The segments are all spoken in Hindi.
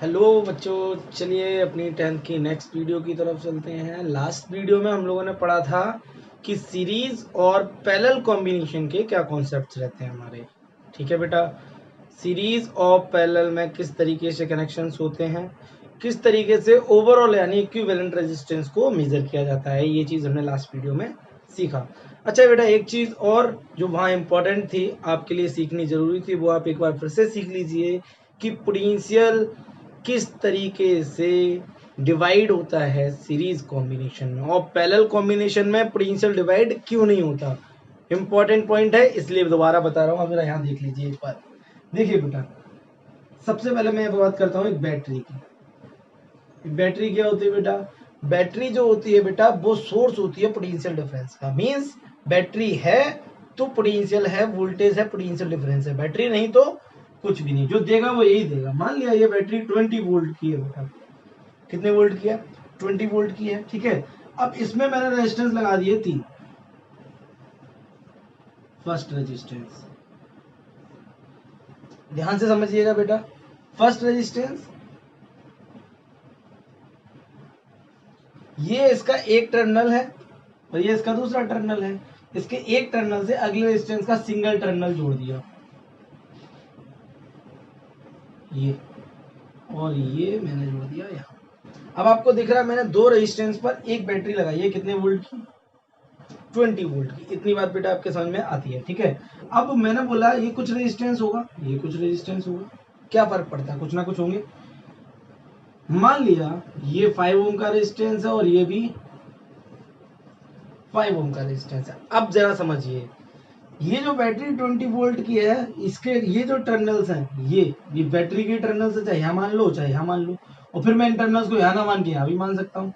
हेलो बच्चों, चलिए अपनी 10th की नेक्स्ट वीडियो की तरफ चलते हैं। लास्ट वीडियो में हम लोगों ने पढ़ा था कि सीरीज और पैरेलल कॉम्बिनेशन के क्या कॉन्सेप्ट्स रहते हैं हमारे। ठीक है बेटा, सीरीज और पैरेलल में किस तरीके से कनेक्शंस होते हैं, किस तरीके से ओवरऑल यानी इक्विवेलेंट रेजिस्टेंस को मेजर किया जाता है, ये चीज़ हमने लास्ट वीडियो में सीखा। अच्छा बेटा, एक चीज़ और जो वहाँ इम्पोर्टेंट थी, आपके लिए सीखनी ज़रूरी थी, वो आप एक बार फिर से सीख लीजिए कि पोटेंशियल किस तरीके से डिवाइड होता है सीरीज कॉम्बिनेशन में, और पैरेलल कॉम्बिनेशन में पोटेंशियल डिवाइड क्यों नहीं होता। इंपॉर्टेंट पॉइंट है, इसलिए दोबारा बता रहा हूँ। अब यहाँ देख लीजिए एक बार। देखिए बेटा, सबसे पहले मैं बात करता हूँ एक बैटरी की। बैटरी क्या होती है बेटा? बैटरी जो होती है बेटा, वो सोर्स होती है पोटेंशियल डिफरेंस का। मींस बैटरी है तो पोटेंशियल है, वोल्टेज है, पोटेंशियल डिफरेंस है। बैटरी नहीं तो कुछ भी नहीं, जो देगा वो यही देगा। मान लिया ये बैटरी 20 वोल्ट की है बेटा। कितने वोल्ट की है? 20 वोल्ट की है। ठीक है, अब इसमें मैंने रेजिस्टेंस लगा दिए 3। फर्स्ट रेजिस्टेंस, ध्यान से समझिएगा बेटा। फर्स्ट रेजिस्टेंस, ये इसका एक टर्मिनल है और ये इसका दूसरा टर्मिनल है। इसके एक टर्मिनल से अगले रेजिस्टेंस का सिंगल टर्मिनल जोड़ दिया, ये, और ये मैंने जोड़ दिया यहाँ। अब आपको दिख रहा है मैंने दो रेजिस्टेंस पर एक बैटरी लगाई है। कितने वोल्ट की? 20 वोल्ट की। इतनी बात बेटा आपके समझ में आती है। ठीक है, अब मैंने बोला ये कुछ रेजिस्टेंस होगा, ये कुछ रेजिस्टेंस होगा, क्या फर्क पड़ता है? कुछ ना कुछ होंगे। मान लिया ये 5 ओम का रेजिस्टेंस है और ये भी 5 ओम का रेजिस्टेंस है। अब जरा समझिए, ये जो बैटरी 20 वोल्ट की है, इसके ये जो टर्मिनल्स हैं, ये बैटरी के टर्मिनल्स है, चाहे यहाँ मान लो चाहे यहाँ मान लो, और फिर मैं इन टर्मिनल्स को यहाँ ना मान के यहाँ भी मान सकता हूँ।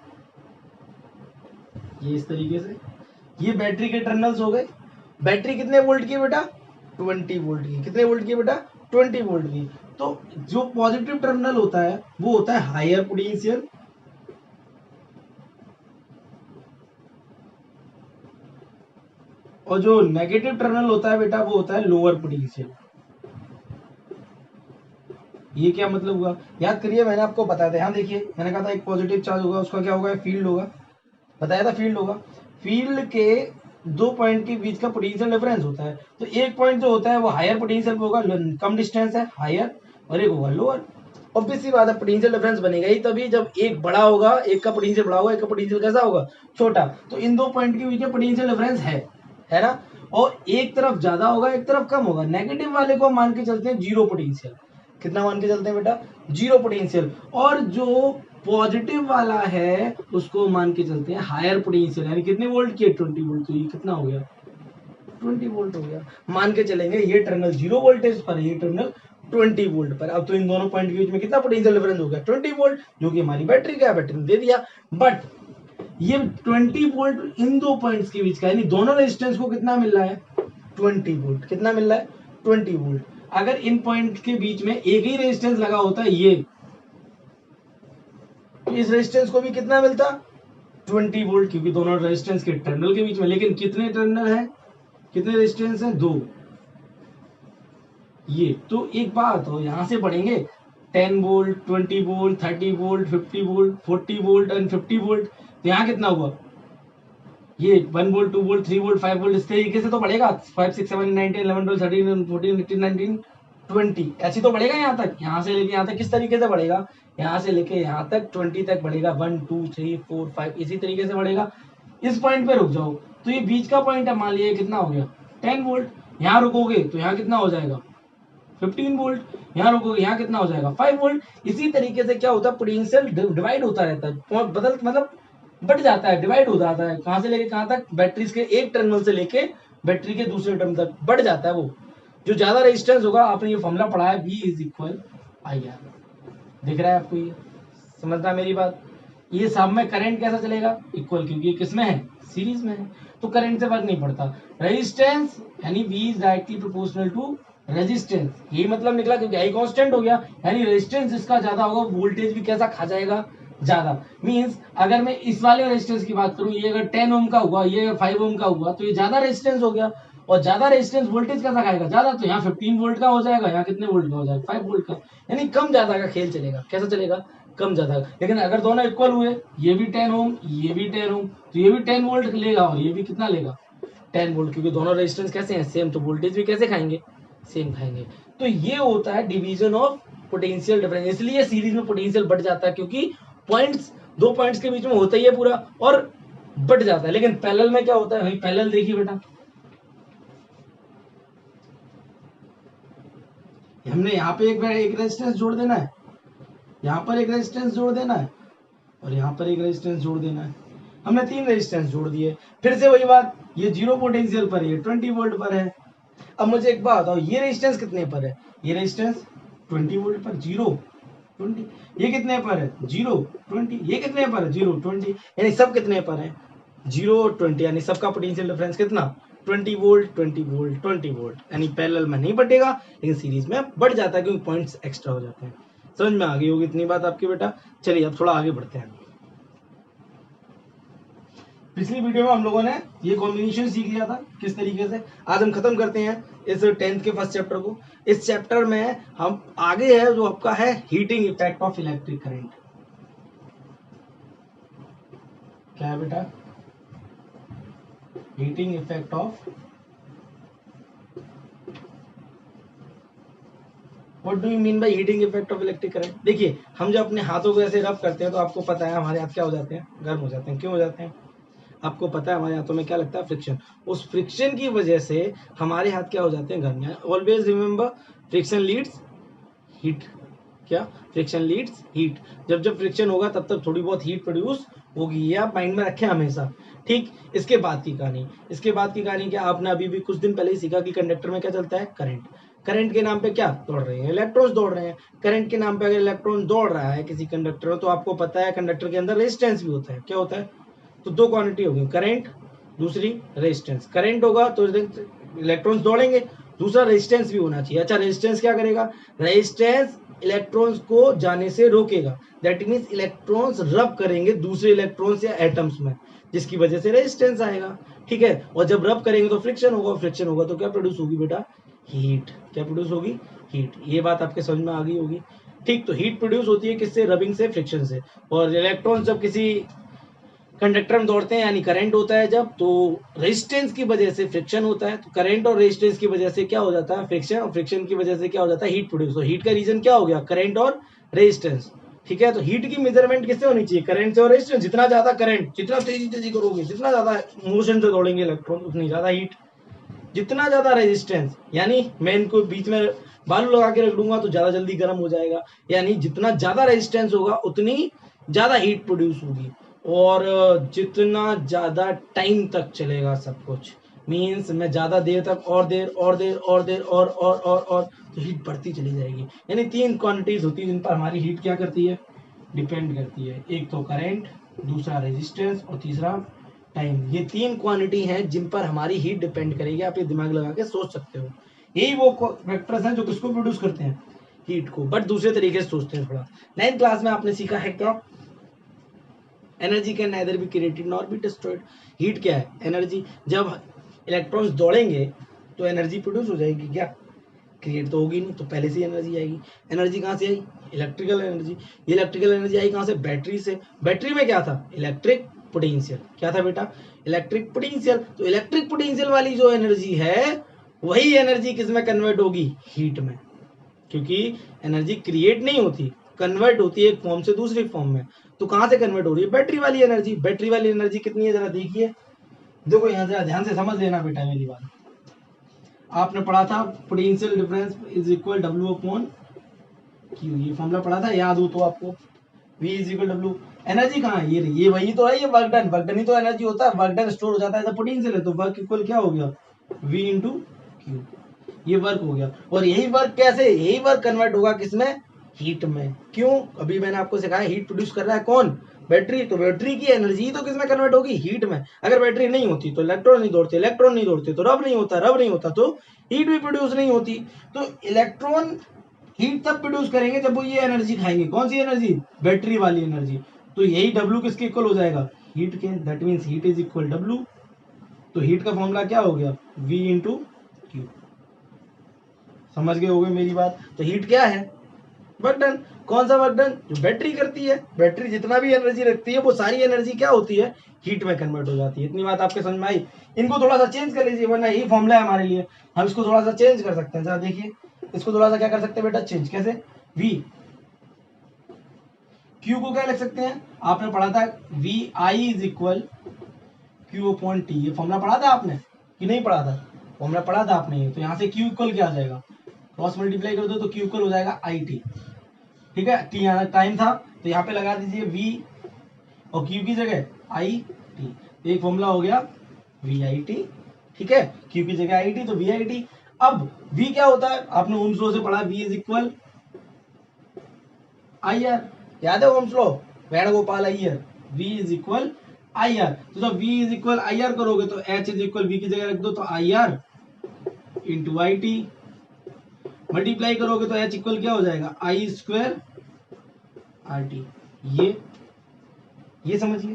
ये इस तरीके से ये बैटरी के टर्मिनल्स हो गए। बैटरी कितने वोल्ट की है बेटा? 20 वोल्ट की। कितने वोल्ट की है बेटा? 20 वोल्ट की। तो जो पॉजिटिव टर्मिनल होता है वो होता है हायर पोटेंशियल, और जो नेगेटिव टर्मिनल होता है बेटा वो होता है लोअर पोटेंशियल। ये क्या मतलब हुआ? याद करिए, मैंने आपको बताया था। यहाँ देखिए, मैंने कहा था एक पॉजिटिव चार्ज होगा, उसका क्या होगा? फील्ड होगा। बताया था फील्ड होगा। फील्ड के दो पॉइंट के बीच का पोटेंशियल डिफरेंस होता है। तो एक पॉइंट जो होता है वो हायर पोटेंशियल पे होगा, कम डिस्टेंस है हायर, और एक होगा लोअर। ऑब्वियस सी बात है, पोटेंशियल डिफरेंस बनेगा ही तभी जब एक बड़ा होगा, एक का पोटेंशियल बड़ा होगा, एक का पोटेंशियल कैसा होगा? छोटा। तो इन दो पॉइंट के बीच में पोटेंशियल डिफरेंस है ना? और एक तरफ ज्यादा होगा, एक तरफ कम होगा। नेगेटिव वाले को मान के चलते हैं जीरो पोटेंशियल। कितना मान के चलते हैं बेटा? Zero potential. और जो पॉजिटिव वाला है उसको मान के चलते हैं हायर पोटेंशियल, यानी कितने वोल्ट की? 20 वोल्ट। तो ये कितना हो गया? 20 वोल्ट हो गया। मान के चलेंगे ये टर्मिनल जीरो वोल्टेज पर, ये टर्मिनल 20 वोल्ट पर। अब तो इन दोनों पॉइंट के बीच में कितना पोटेंशियल डिफरेंस हो गया? 20 वोल्ट, जो कि हमारी बैटरी का है। बैटरी ने दे दिया। बट ये 20 वोल्ट इन दो पॉइंट्स के बीच का, यानी दोनों रेजिस्टेंस को कितना मिल रहा है? 20 वोल्ट। कितना मिल रहा है? 20 वोल्ट। अगर इन पॉइंट के बीच में एक ही रेजिस्टेंस लगा होता है ये, तो इस रेजिस्टेंस को भी कितना मिलता? 20 वोल्ट, क्योंकि दोनों रेजिस्टेंस के टर्मिनल के बीच में। लेकिन कितने टर्मिनल है, कितने रेजिस्टेंस है? दो। ये तो एक बात हो, यहां से बढ़ेंगे 10 volt, 20 volt, 30 volt, 50 volt, 40 volt and 50 volt. तो यहाँ कितना हुआ? ये 1 वोल्ट, 2 वोल्ट, 3 वोल्ट, 5 वोल्ट, इस तरीके से तो बढ़ेगा। 5 6 7 9 10 11 12 13 14 15 19 20, ऐसी तो बढ़ेगा। यहाँ तक, यहाँ से लेके यहाँ तक किस तरीके से बढ़ेगा? यहाँ से लेके यहाँ तक 20 तक बढ़ेगा। 1 2 3 4 5 इसी तरीके से बढ़ेगा। इस पॉइंट पे रुक जाओ तो ये बीच का पॉइंट है, मान लिया कितना हो गया? 10 वोल्ट। यहाँ रुकोगे तो यहाँ कितना हो जाएगा? 15 वोल्ट। यहाँ रुकोगे यहाँ कितना हो जाएगा? 5 वोल्ट। इसी तरीके से क्या होता है? पोटेंशियल डिवाइड होता रहता है, बदल मतलब बढ़ जाता है, डिवाइड हो जाता है। कहां से लेके कहां तक? बैटरी के एक टर्मिनल से लेके बैटरी के दूसरे टर्मिनल तक बढ़ जाता है। वो जो ज्यादा रेजिस्टेंस होगा, आपने ये फॉर्मूला पढ़ा है, V is equal I are. दिख रहा है आपको? ये समझना मेरी बात। ये सब में करंट कैसा चलेगा? इक्वल, क्योंकि ये किसमें है? सीरीज में है। तो करंट से फर्क नहीं पड़ता। रेजिस्टेंस यानी V is directly proportional to resistance. यही मतलब निकला, क्योंकि आई कांस्टेंट हो गया, यानी रेजिस्टेंस जिसका ज्यादा होगा वोल्टेज भी कैसा खा जाएगा? ज्यादा। मींस अगर मैं इस वाले रेजिस्टेंस की बात करूं, ये अगर 10 ओम का हुआ, ये 5 ओम का हुआ, तो ये ज्यादा रेजिस्टेंस हो गया। और ज्यादा रेजिस्टेंस वोल्टेज कैसा खाएगा, ज्यादा, तो यहाँ 15 वोल्ट का हो जाएगा, यहाँ कितने वोल्ट का हो जाएगा, 5 वोल्ट का। यानी कम ज्यादा का खेल चलेगा। कैसा चलेगा, कम ज्यादा। लेकिन अगर दोनों इक्वल हुए, ये भी 10 ओम, ये भी 10 ओम, तो ये भी 10 वोल्ट लेगा और ये भी कितना लेगा, 10 वोल्ट, क्योंकि दोनों रेजिस्टेंस कैसे हैं, सेम, तो वोल्टेज भी कैसे खाएंगे, सेम खाएंगे। तो ये होता है डिवीजन ऑफ पोटेंशियल डिफरेंस। इसलिए सीरीज में पोटेंशियल बढ़ जाता है, क्योंकि पॉइंट्स, दो पॉइंट्स के बीच में होता ही है पूरा और बढ़ जाता है। लेकिन पैरेलल में क्या होता है भाई, पैरेलल देखिए बेटा, हमने यहाँ पे एक रेजिस्टेंस जोड़ देना है, यहाँ पर एक रेजिस्टेंस जोड़ देना है और यहाँ पर एक रेजिस्टेंस जोड़ देना है। हमने 3 रेजिस्टेंस जोड़ दिए। फिर से वही बात, ये 0 पोटेंशियल पर, ये 20 वोल्ट पर है। अब मुझे एक बात बताओ, ये रेजिस्टेंस कितने पर है, ये रेजिस्टेंस 20 वोल्ट पर, 0 20, ये कितने पर है, 0 20, ये कितने पर है, 0 20, यानी सब कितने पर है, 0 और 20, यानी सबका पोटेंशियल डिफरेंस कितना, 20 वोल्ट 20 वोल्ट 20 वोल्ट। यानी पैरेलल में नहीं बढ़ेगा, लेकिन सीरीज में बढ़ जाता है, क्योंकि पॉइंट्स एक्स्ट्रा हो जाते हैं। समझ में आ गई होगी इतनी बात आपकी बेटा। चलिए अब थोड़ा आगे बढ़ते हैं। पिछली वीडियो में हम लोगों ने ये कॉम्बिनेशन सीख लिया था किस तरीके से। आज हम खत्म करते हैं इस 10th के फर्स्ट चैप्टर को। इस चैप्टर में हम आगे है जो आपका है heating effect of electric current. क्या है बेटा, heating effect of, what do you mean by heating effect of electric current. देखिए, हम जब अपने हाथों को ऐसे रब करते हैं तो आपको पता है हमारे हाथ क्या हो जाते हैं, गर्म हो जाते हैं। क्यों हो जाते हैं, आपको पता है हमारे हाथों में क्या लगता है, फ्रिक्शन। उस फ्रिक्शन की वजह से हमारे हाथ क्या हो जाते हैं, गर्म। Always remember, friction leads heat. क्या, फ्रिक्शन लीड्स हीट। जब जब फ्रिक्शन होगा तब तब थोड़ी बहुत हीट प्रोड्यूस होगी, ये आप माइंड में रखें हमेशा। ठीक, इसके बाद की कहानी क्या, आपने अभी भी कुछ दिन पहले ही सीखा कि कंडक्टर में क्या चलता है, करंट। करंट के नाम पे क्या दौड़ रहे हैं, इलेक्ट्रॉन्स दौड़ रहे हैं। करंट के नाम पे अगर इलेक्ट्रॉन दौड़ रहा है किसी कंडक्टर में, तो आपको पता है कंडक्टर के अंदर रेजिस्टेंस भी होता है। क्या होता है, तो दो क्वांटिटी होगी, करंट, दूसरी रेजिस्टेंस। करंट होगा तो इलेक्ट्रॉन्स दौड़ेंगे, दूसरा रेजिस्टेंस भी होना चाहिए। अच्छा, रेजिस्टेंस क्या करेगा, रेजिस्टेंस इलेक्ट्रॉन्स को जाने से रोकेगा। दैट मीन्स इलेक्ट्रॉन्स रब करेंगे दूसरे इलेक्ट्रॉन्स या एटम्स में, जिसकी वजह से रेजिस्टेंस आएगा। ठीक है, और जब रब करेंगे तो फ्रिक्शन होगा, फ्रिक्शन होगा तो क्या प्रोड्यूस होगी बेटा, हीट। क्या प्रोड्यूस होगी, हीट। ये बात आपके समझ में आ गई होगी। ठीक, तो हीट प्रोड्यूस होती है किससे, रबिंग से, फ्रिक्शन से। और इलेक्ट्रॉन्स जब किसी कंडक्टर में दौड़ते हैं यानी करंट होता है जब, तो रेजिस्टेंस की वजह से फ्रिक्शन होता है। तो करंट और रेजिस्टेंस की वजह से क्या हो जाता है, फ्रिक्शन, और फ्रिक्शन की वजह से क्या हो जाता है, हीट प्रोड्यूस। तो हीट का रीजन क्या हो गया, करंट और रेजिस्टेंस। ठीक है, तो हीट की मेजरमेंट किससे होनी चाहिए, करंट से और रेजिस्टेंस। जितना ज्यादा करंट, जितना तेजी करोगे, जितना ज्यादा मोशन से दौड़ेंगे इलेक्ट्रॉन, उतनी ज्यादा हीट। जितना ज्यादा रेजिस्टेंस, यानी मैं इनको बीच में बालू लगा के रख दूंगा तो ज्यादा जल्दी गर्म हो जाएगा। यानी जितना ज्यादा रेजिस्टेंस होगा उतनी ज्यादा हीट प्रोड्यूस होगी, और जितना ज्यादा टाइम तक चलेगा सब कुछ, मीन्स मैं ज्यादा देर तक और देर और देर और देर और तो हीट बढ़ती चली जाएगी। यानी 3 क्वांटिटीज होती है जिन पर हमारी हीट क्या करती है, डिपेंड करती है। एक तो करंट, दूसरा रेजिस्टेंस और तीसरा टाइम। ये 3 क्वांटिटी हैं जिन पर हमारी हीट डिपेंड करेगी। आप ये दिमाग लगा के सोच सकते हो। यही वो फैक्टर्स हैं जो किसको प्रोड्यूस करते हैं, हीट को, बट दूसरे तरीके से सोचते हैं थोड़ा। 9th क्लास में आपने सीखा है क्या, energy can neither be created nor be destroyed. Heat क्या है, एनर्जी। जब इलेक्ट्रॉन्स दौड़ेंगे तो एनर्जी प्रोड्यूस हो जाएगी, क्या क्रिएट तो होगी नहीं, तो पहले से एनर्जी आएगी। एनर्जी कहाँ से आई, इलेक्ट्रिकल एनर्जी। ये इलेक्ट्रिकल एनर्जी आई कहाँ से, बैटरी से। बैटरी में क्या था, इलेक्ट्रिक पोटेंशियल। क्या था बेटा, इलेक्ट्रिक पोटेंशियल। तो इलेक्ट्रिक पोटेंशियल वाली जो एनर्जी है वही एनर्जी किस में कन्वर्ट होगी, हीट में। क्योंकि एनर्जी क्रिएट नहीं होती, कन्वर्ट होती है एक फॉर्म से दूसरी फॉर्म में। तो कहां से कन्वर्ट हो रही है, बैटरी वाली एनर्जी। बैटरी वाली एनर्जी कितनी है, जरा देखिए, देखो यहाँ जरा ध्यान से समझ लेना बेटा मेरी बात। आपने पढ़ा था potential difference is equal W upon Q, ये फॉर्मूला पढ़ा था, याद हो तो आपको। V is equal W, energy कहाँ है, ये वही तो है, ये वर्क डन। वर्क डन ही तो एनर्जी होता है, वर्क डन स्टोर हो जाता है, पोटेंशियल है, तो वर्क इक्वल क्या हो गया, V इंटू Q। ये वर्क हो गया, और यही वर्क कैसे, यही वर्क कन्वर्ट होगा किसमें, हीट में। क्यों, अभी मैंने आपको सिखाया हीट प्रोड्यूस कर रहा है कौन, बैटरी। तो बैटरी की एनर्जी तो किसमें कन्वर्ट होगी, हीट में। अगर बैटरी नहीं होती तो इलेक्ट्रॉन नहीं दौड़ते, इलेक्ट्रॉन नहीं दौड़ते तो रब नहीं होता, रब नहीं होता तो हीट भी प्रोड्यूस नहीं होती। तो इलेक्ट्रॉन हीट तब प्रोड्यूस करेंगे जब वो ये एनर्जी खाएंगे। कौन सी एनर्जी, बैटरी वाली एनर्जी। तो यही W किसके इक्वल हो जाएगा, हीट के। That means heat is equal W। तो हीट का फॉर्मूला क्या हो गया, V इंटू क्यू। समझ गए होगे मेरी बात। तो हीट क्या है, वर्क डन। कौन सा वर्क डन, जो बैटरी करती है। बैटरी जितना भी एनर्जी रखती है वो सारी एनर्जी क्या होती है, हीट में कन्वर्ट हो जाती है। इतनी बात आपके समझ में आई। इनको थोड़ा सा चेंज कर लीजिए, वरना यही फॉर्मूला है हमारे लिए। हम इसको थोड़ा सा चेंज कर सकते हैं, जरा देखिए इसको थोड़ा सा क्या कर सकते हैं बेटा, चेंज कैसे। V Q को क्या लिख सकते हैं, आपने पढ़ा था V I is equal Q upon T। ये फॉर्मूला पढ़ा था आपने कि नहीं पढ़ा था, फॉर्मूला पढ़ा था आपने। तो यहाँ से Q इक्वल क्या आ जाएगा, क्रॉस मल्टीप्लाई कर दो तो Q इक्वल हो जाएगा IT। ठीक है, T यहाँ टाइम था तो यहाँ पे लगा दीजिए V और Q की जगह IT। एक फॉर्मूला हो गया VIT। ठीक है, Q की जगह IT तो VIT। अब V क्या होता है, आपने ओम्स लॉ से पढ़ा, V इज इक्वल IR। याद है Ohm's law, Venugopal Iyer. V is equal IR। तो जब V इज इक्वल IR करोगे तो H इज इक्वल V की जगह रख दो तो IR इंटू IT। मल्टीप्लाई करोगे तो H इक्वल क्या हो जाएगा, I स्क्वायर RT। ये समझिए,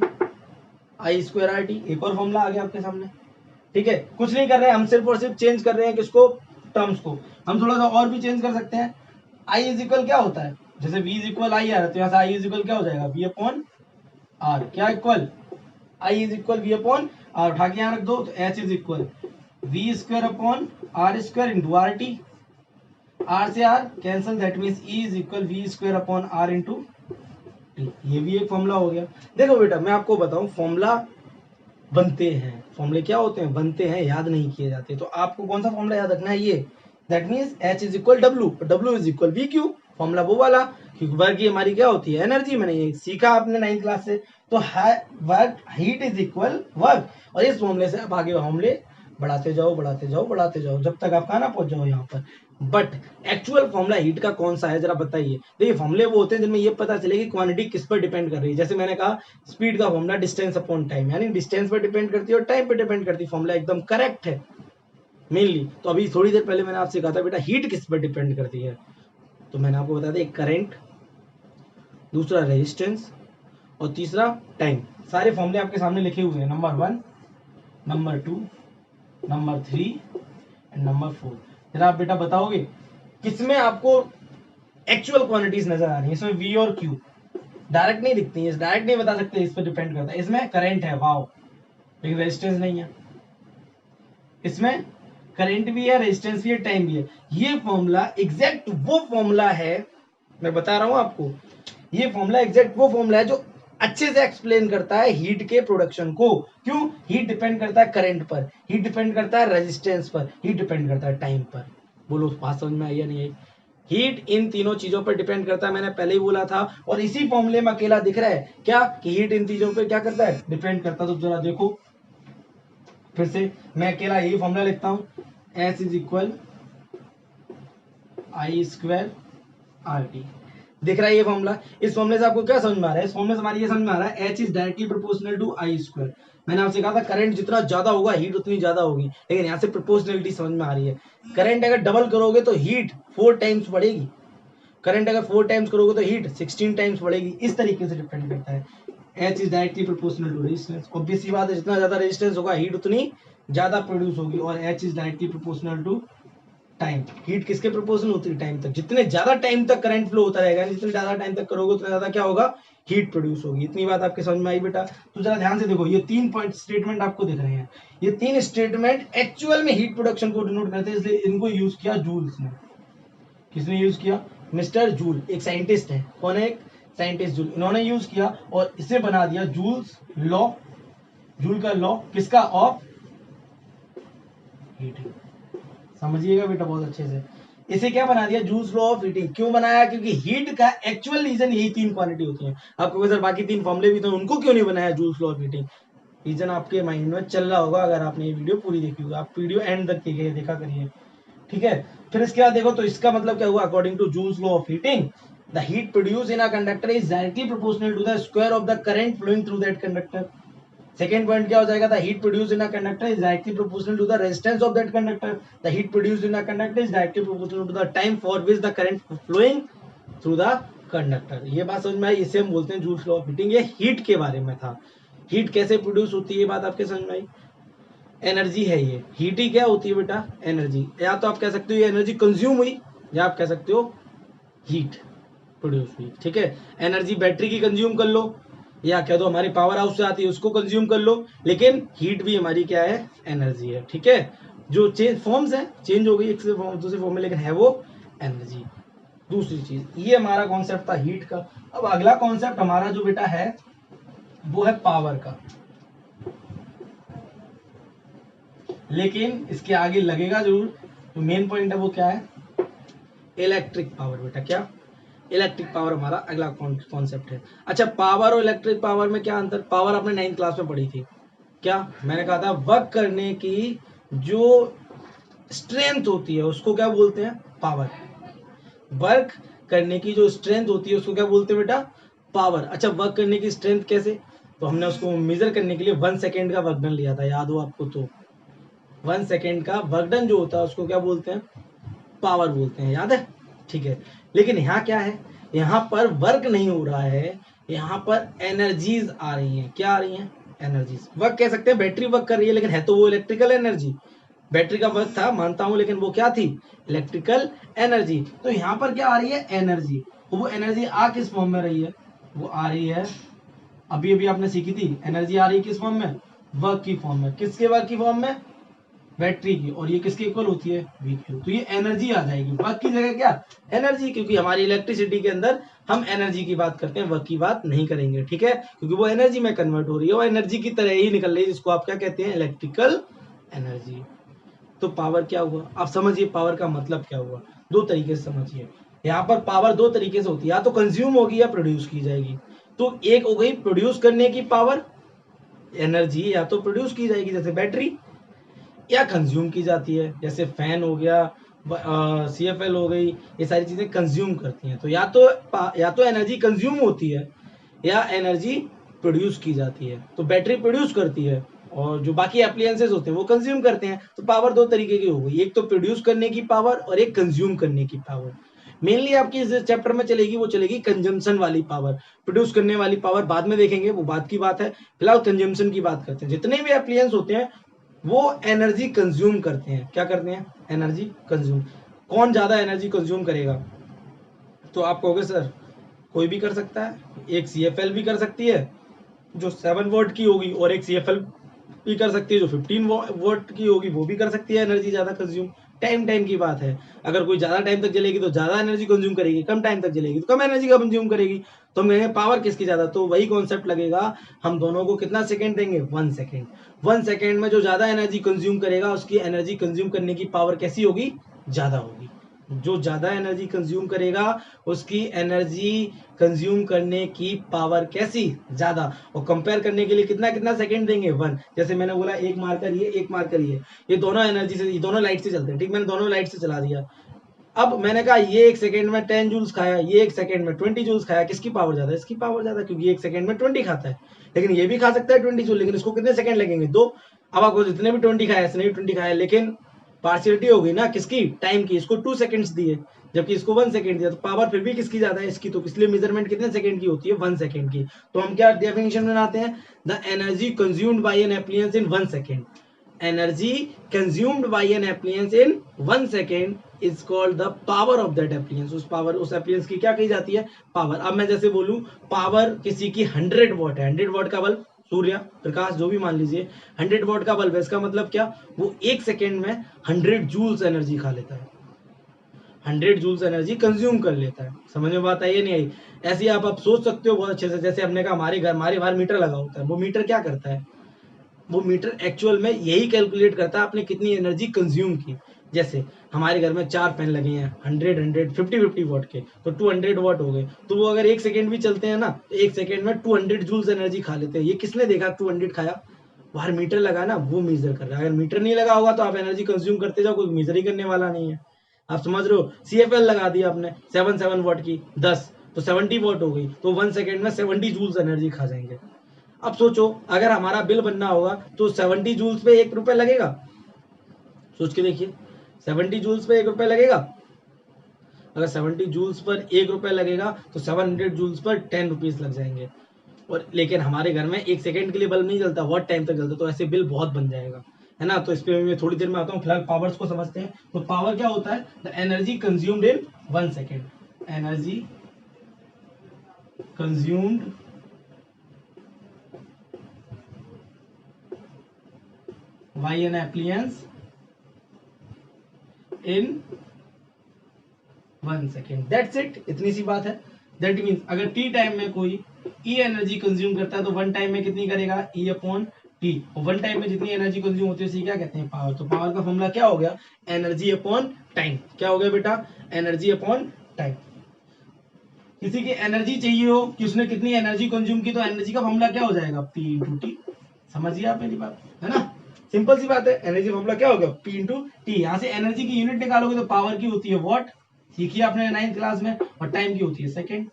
I स्क्वायर RT। एक और फॉर्मूला आ गया आपके सामने। ठीक है, कुछ नहीं कर रहे हैं हम, सिर्फ और सिर्फ चेंज कर रहे हैं किसको, टर्म्स को। हम थोड़ा सा और भी चेंज कर सकते हैं। I इज इक्वल क्या होता है, जैसे V इज इक्वल IR है तो यहाँ से I इज इक्वल क्या हो जाएगा, V अपॉन R। क्या equal, I is equal V upon R। उठा के यहाँ रख दो तो H is equal V square upon R square into RT। R से R cancel, that means E is equal V square upon R into T। ये भी एक फॉर्मूला हो गया। देखो बेटा मैं आपको बताऊं, फॉर्मूला बनते हैं, फॉर्मूले क्या होते हैं, बनते हैं, याद नहीं किए जाते। तो आपको कौन सा फॉर्मूला याद रखना है, ये। That means H is equal W, W is equal VQ। Formula वो वाला, क्योंकि वर्क की हमारी क्या होती है, एनर्जी। मैंने ये सीखा आपने 9th क्लास से। तो work, heat is equal work. और इस फॉर्मूले से आप आगे फॉर्मूले बढ़ाते जाओ बढ़ाते जाओ बढ़ाते जाओ, जब तक आप कहाँ ना पहुंच जाओ यहाँ पर। बट एक्चुअल फॉर्मूला हीट का कौन सा है जरा बताइए। देखिए फॉर्मूले वो होते हैं जिनमें ये पता चले कि क्वांटिटी किस पर डिपेंड कर रही है। जैसे मैंने कहा स्पीड का फॉर्मूला डिस्टेंस अपॉन टाइम, यानी डिस्टेंस पर डिपेंड करती है और टाइम पर डिपेंड करती है। फॉर्मूला एकदम करेक्ट है मेनली। तो अभी थोड़ी देर पहले मैंने आपसे कहा था बेटा हीट किस पर डिपेंड करती है, तो मैंने आपको बता दिया, एक करंट, दूसरा रेजिस्टेंस और तीसरा टाइम। सारे फॉर्मूले आपके सामने लिखे हुए हैं, number 1, number 2, number 3 and number 4। जरा आप बेटा बताओगे किसमें आपको एक्चुअल क्वांटिटीज नजर आ रही है। इसमें V और Q डायरेक्ट नहीं दिखती है, डायरेक्ट नहीं बता सकते, इस पर डिपेंड करता है। इसमें करंट है, वाओ, लेकिन रेजिस्टेंस नहीं है। इसमें करंट भी है, रेजिस्टेंस भी है, टाइम भी है। ये फॉर्मूला एग्जैक्ट वो फॉर्मूला है, मैं बता रहा हूं आपको, ये फॉर्मूला एग्जैक्ट वो फॉर्मूला है जो अच्छे से एक्सप्लेन करता है हीट के प्रोडक्शन को। क्यों, हीट डिपेंड करता है करंट पर, हीट डिपेंड करता है रेजिस्टेंस पर, हीट डिपेंड करता है टाइम पर। बोलो बात समझ में आई या नहीं आई। हीट इन तीनों चीजों पर डिपेंड करता है, मैंने पहले ही बोला था। और इसी फॉर्मूले में अकेला दिख रहा है क्या कि हीट इन चीजों पर क्या करता है, डिपेंड करता है। तो जरा देखो फिर से, मैं अकेला यही फॉर्मूला लिखता हूं, S is equal I square RT। दिख रहा है ये फॉर्मूला। इस फॉर्मूले से आपको क्या समझ में आ रहा है, इस फॉर्मूले से हमारी ये समझ में आ रहा है H is directly proportional to I square. मैंने आपसे कहा था करंट जितना ज्यादा होगा हीट उतनी ज्यादा होगी, लेकिन यहाँ से प्रोपोर्शनलिटी समझ में आ रही है। करंट अगर डबल करोगे तो हीट 4 टाइम्स बढ़ेगी, करंट अगर 4 टाइम्स करोगे तो हीट 16 टाइम्स बढ़ेगी। इस तरीके से डिपेंड करता है। H is directly proportional to resistance. Obvious सी बात है, जितना ज्यादा रेजिस्टेंस होगा हीट उतनी ज्यादा प्रोड्यूस होगी। और H is directly proportional to time. Heat किसके प्रोपोर्शनल होती है, टाइम तक। जितने ज्यादा टाइम तक करंट फ्लो होता रहेगा, जितने ज्यादा टाइम तक करोगे उतना ज्यादा क्या होगा, हीट प्रोड्यूस होगी। इतनी बात आपके समझ में आई बेटा। तो जरा ध्यान से देखो, ये 3 पॉइंट स्टेटमेंट आपको दिख रहे हैं। ये 3 स्टेटमेंट एक्चुअल में हीट प्रोडक्शन को डिनोट करते हैं, इसलिए इनको यूज किया जूल्स ने। किसने यूज किया, मिस्टर जूल, एक साइंटिस्ट है। कौन है, एक साइंटिस्ट जूल, इन्होंने यूज किया और इसे बना दिया जूल्स लॉ। जूल का लॉ किसका, ऑफ हीटिंग। समझिएगा बेटा बहुत अच्छे से, इसे क्या बना दिया, जूल्स लॉ ऑफ हीटिंग। क्यों बनाया, क्योंकि हीट का एक्चुअल रीजन यही 3 क्वांटिटी होती है। आपको सर बाकी 3 फॉर्मूले भी तो, उनको क्यों नहीं बनाया Joule's law of heating. Reason आपके माइंड में चल रहा होगा अगर आपने ये वीडियो पूरी देखी होगी। आप वीडियो एंड तक देखा करिए, ठीक है। फिर इसके बाद देखो, तो इसका मतलब क्या हुआ, according to Joule's law of heating the heat produce in a conductor is directly proportional to the square of the current flowing through that conductor. Second point क्या हो जाएगा, the heat produce in a conductor is directly proportional to the resistance of that conductor. The heat produce in a conductor is directly proportional to the time for which the current flowing through the conductor. ये बात समझ में आई, इसे हम बोलते हैं जूल्स लॉ ऑफ हीटिंग। ये हीट के बारे में था, हीट कैसे प्रोड्यूस होती है, ये बात आपके समझ में आई। एनर्जी है ये, हीट ही क्या होती है बेटा, एनर्जी। या तो आप कह सकते हो ये एनर्जी कंज्यूम हुई, या आप कह सकते हो हीट प्रोड्यूस हुई, ठीक है। एनर्जी बैटरी की कंज्यूम कर लो, या कह दो हमारी पावर हाउस से आती है उसको कंज्यूम कर लो, लेकिन हीट भी हमारी क्या है, एनर्जी है, ठीक है। जो चेंज फॉर्म्स है, चेंज हो गई एक से फॉर्म दूसरे फॉर्म में, लेकिन है वो एनर्जी। दूसरी चीज, ये हमारा कॉन्सेप्ट था हीट का। अब अगला कॉन्सेप्ट हमारा जो बेटा है वो है पावर का, लेकिन इसके आगे लगेगा जरूर। तो मेन पॉइंट है वो क्या है, इलेक्ट्रिक पावर बेटा। क्या, इलेक्ट्रिक पावर हमारा अगला कॉन्सेप्ट है। अच्छा, पावर और इलेक्ट्रिक पावर में क्या अंतर, पावर आपने 9th क्लास में पढ़ी थी। क्या मैंने कहा था, वर्क करने की जो स्ट्रेंथ होती है उसको क्या बोलते हैं, पावर। वर्क करने की जो स्ट्रेंथ होती है उसको क्या बोलते हैं बेटा, पावर। अच्छा, वर्क करने की स्ट्रेंथ कैसे, तो हमने उसको मेजर करने के लिए 1 सेकेंड का वर्क डन लिया था, याद हो आपको तो। 1 सेकेंड का वर्क डन जो होता है उसको क्या बोलते हैं, पावर बोलते हैं, याद है, ठीक है। लेकिन यहाँ क्या है, यहाँ पर वर्क नहीं हो रहा है, यहाँ पर एनर्जीज आ रही हैं। क्या आ रही हैं, एनर्जीज। वर्क कह सकते हैं, बैटरी वर्क कर रही है, लेकिन है तो वो इलेक्ट्रिकल एनर्जी। बैटरी का वर्क था मानता हूं, लेकिन वो क्या थी, इलेक्ट्रिकल एनर्जी। तो यहाँ पर क्या आ रही है, एनर्जी। तो वो एनर्जी आ किस फॉर्म में रही है, वो आ रही है, अभी अभी आपने सीखी थी, एनर्जी आ रही है किस फॉर्म में, वर्क की फॉर्म में। किसके वर्क की फॉर्म में, बैटरी की, और ये किसके इक्वल होती है, वी क्यू। तो ये एनर्जी आ जाएगी, वर्क की जगह क्या, एनर्जी, क्योंकि हमारी इलेक्ट्रिसिटी के अंदर हम एनर्जी की बात करते हैं, वर्क की बात नहीं करेंगे, ठीक है, क्योंकि वो एनर्जी में कन्वर्ट हो रही है, वो एनर्जी की तरह ही निकल रही है, जिसको आप क्या कहते हैं, इलेक्ट्रिकल एनर्जी। तो पावर क्या हुआ, आप समझिए पावर का मतलब क्या हुआ, दो तरीके से समझिए। यहाँ पर पावर दो तरीके से होती है, या तो कंज्यूम होगी या प्रोड्यूस की जाएगी। तो एक हो गई प्रोड्यूस करने की पावर, एनर्जी या तो प्रोड्यूस की जाएगी जैसे बैटरी, या कंज्यूम की जाती है, जैसे फैन हो गया, CFL हो गई, ये सारी चीजें कंज्यूम करती हैं। तो या तो एनर्जी कंज्यूम होती है, या एनर्जी प्रोड्यूस की जाती है। तो बैटरी प्रोड्यूस करती है, और जो बाकी एप्लियंसेस होते हैं वो कंज्यूम करते हैं। तो पावर दो तरीके की हो गई, एक तो प्रोड्यूस करने की पावर और एक कंज्यूम करने की पावर। मेनली आपकी इस चैप्टर में चलेगी, वो चलेगी कंजम्पशन वाली पावर। प्रोड्यूस करने वाली पावर बाद में देखेंगे, वो बात की बात है। फिलहाल कंजम्पशन की बात करते हैं। जितने भी एप्लियंस होते हैं वो एनर्जी कंज्यूम करते हैं। क्या करते हैं, एनर्जी कंज्यूम। कौन ज्यादा एनर्जी कंज्यूम करेगा, तो आप कहोगे सर कोई भी कर सकता है, एक CFL भी कर सकती है जो 7 वोल्ट की होगी, और एक CFL भी कर सकती है जो 15 वोल्ट की होगी, वो भी कर सकती है एनर्जी ज्यादा कंज्यूम। टाइम की बात है, अगर कोई ज्यादा टाइम तक जलेगी तो ज्यादा एनर्जी कंज्यूम करेगी, कम टाइम तक जलेगी तो कम एनर्जी कंज्यूम करेगी। तो हम कहेंगे पावर किसकी ज्यादा, तो वही कॉन्सेप्ट लगेगा, हम दोनों को कितना सेकंड देंगे, 1 सेकंड। 1 सेकंड में जो ज्यादा एनर्जी कंज्यूम करेगा उसकी एनर्जी कंज्यूम करने की पावर कैसी होगी, ज्यादा होगी। जो ज्यादा एनर्जी कंज्यूम करेगा उसकी एनर्जी कंज्यूम करने की पावर कैसी, ज्यादा। और कंपेयर करने के लिए कितना कितना सेकंड देंगे, 1। जैसे मैंने बोला एक मार्कर ये, एक मार्कर ये दोनों एनर्जी से, ये दोनों लाइट से चलते हैं, ठीक, मैंने दोनों लाइट से चला दिया। अब मैंने कहा ये 1 सेकंड में 10 जूल्स खाया, ये 1 सेकंड में 20 जूल्स खाया, किसकी पावर ज्यादा, इसकी पावर ज्यादा, क्योंकि 1 सेकंड में 20 खाता है। लेकिन ये भी खा सकता है 20 जूल, लेकिन इसको कितने सेकंड लगेंगे, 2। अब आपको जितने भी 20 खाया, इसने भी 20 खाया, लेकिन पार्शियलिटी हो गई ना किसकी, टाइम की। इसको 2 सेकंड्स दिए जबकि इसको 1 सेकंड दिया, तो पावर फिर भी किसकी ज्यादा है, इसकी। तो इसलिए मेजरमेंट कितने सेकंड की होती है, 1 सेकंड की। तो हम क्या डेफिनेशन बनाते हैं, the energy consumed by an appliance in 1 second, energy consumed by an appliance in 1 second is called the power of that appliance. उस एप्लियंस की क्या कही जाती है, पावर। अब मैं जैसे बोलूं पावर किसी की 100 वॉट है, 100 वॉट का बल्ब, सूर्य प्रकाश जो भी मान लीजिए, 100 वॉट का बल्ब है, इसका मतलब क्या, वो 1 सेकंड में 100 जूल्स एनर्जी खा लेता है, 100 जूल्स एनर्जी कंज्यूम कर लेता है। समझ में बात आई है नहीं आई, ऐसे ही आप सोच सकते हो बहुत अच्छे से। जैसे हमने कहा हमारे घर, हमारे बाहर मीटर लगा होता है, वो मीटर क्या करता है, वो मीटर एक्चुअल में यही कैलकुलेट करता है आपने कितनी एनर्जी कंज्यूम की। जैसे हमारे घर में 4 फैन लगे हैं 100 50 वॉट के, तो 200 वॉट हो गए। तो वो अगर 1 सेकंड भी चलते हैं ना, तो 1 सेकंड में 200 जूल्स एनर्जी खा लेते हैं। ये किसने देखा 200 खाया, बाहर मीटर लगा ना, वो मेजर कर रहा है। अगर मीटर नहीं लगा होगा तो आप एनर्जी कंज्यूम करते जाओ, कोई मेजर ही करने वाला नहीं है। आप समझ रहे हो, CFL लगा दिया आपने 7 वॉट की 10, तो 70 वॉट हो गई, तो 1 सेकंड में 70 जूल्स एनर्जी खा जाएंगे। अब सोचो अगर हमारा बिल बनना होगा तो 70 जूल्स पे 1 रुपए लगेगा, सोच के देखिए, 70 जूल्स पे 1 रुपए लगेगा। अगर 70 जूल्स पर 1 रुपए लगेगा तो 700 जूल्स पर 10 रुपीज लग जाएंगे। और लेकिन हमारे घर में 1 सेकंड के लिए बल्ब नहीं जलता, बहुत टाइम तक जलता, तो ऐसे बिल बहुत बन जाएगा। है ना। तो इस पे मैं थोड़ी देर में आता हूँ, फिलहाल पावर्स को समझते हैं। तो पावर क्या होता है, the energy consumed in 1 second, energy consumed by an appliance in 1 second, that's it, इतनी सी बात है। दैट मीन्स अगर टी टाइम में कोई ई एनर्जी कंज्यूम करता है तो 1 टाइम में कितनी करेगा, ई अपॉन टी, और 1 टाइम में जितनी एनर्जी कंज्यूम होती है उसे क्या कहते हैं, पावर। तो पावर का फॉर्मूला क्या हो गया, एनर्जी अपॉन टाइम। क्या हो गया बेटा, एनर्जी अपॉन टाइम। किसी की एनर्जी चाहिए हो कि उसने कितनी एनर्जी कंज्यूम की, तो एनर्जी का फॉर्मूला क्या हो जाएगा, पी इंटू टी। समझिए आप मेरी बात, है ना, सिंपल सी बात है। एनर्जी फॉर्मूला क्या हो गया, पी इंटू टी। यहाँ से एनर्जी की यूनिट निकालोगे तो पावर की होती है वॉट, सीखी आपने 9th क्लास में, और टाइम की होती है सेकेंड।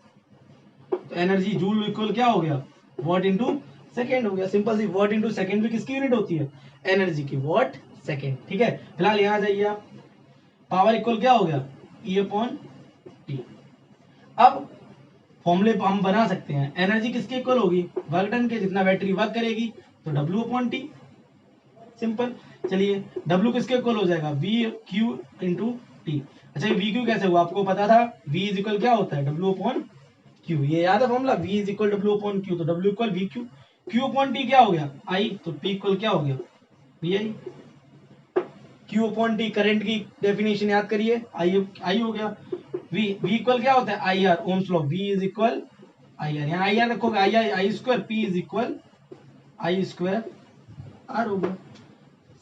तो एनर्जी जूल इक्वल क्या हो गया, वॉट इंटू सेकेंड हो गया। सिंपल सी, वॉट इंटू सेकेंड भी किसकी यूनिट होती है, एनर्जी की, वॉट सेकेंड। ठीक है, फिलहाल यहाँ जाइए आप, पावर इक्वल क्या हो गया, ई अपॉन टी। अब फॉर्मूले हम बना सकते हैं, एनर्जी किसके इक्वल होगी, वर्क डन के, जितना बैटरी वर्क करेगी, तो डब्ल्यू अपॉन टी, सिंपल। चलिए डब्ल्यू किसके इक्वल हो जाएगा, वी क्यू इंटू टी। अच्छा वी क्यू कैसे हुआ, आपको पता था, वी इज इक्वल क्या होता है, डब्ल्यू अपॉन क्यू, ये याद है formula, V is equal W upon Q. तो W equal V Q, Q upon T क्या हो गया, आई, तो टी इक्वल क्या हो गया, V I. Q upon T current की डेफिनेशन याद करिए, आई आई हो गया। वी इक्वल क्या होता है, I R, Ohm's law, V is equal I R, यहाँ आई आर रखोगे, I I square, P is equal I square R हो गया,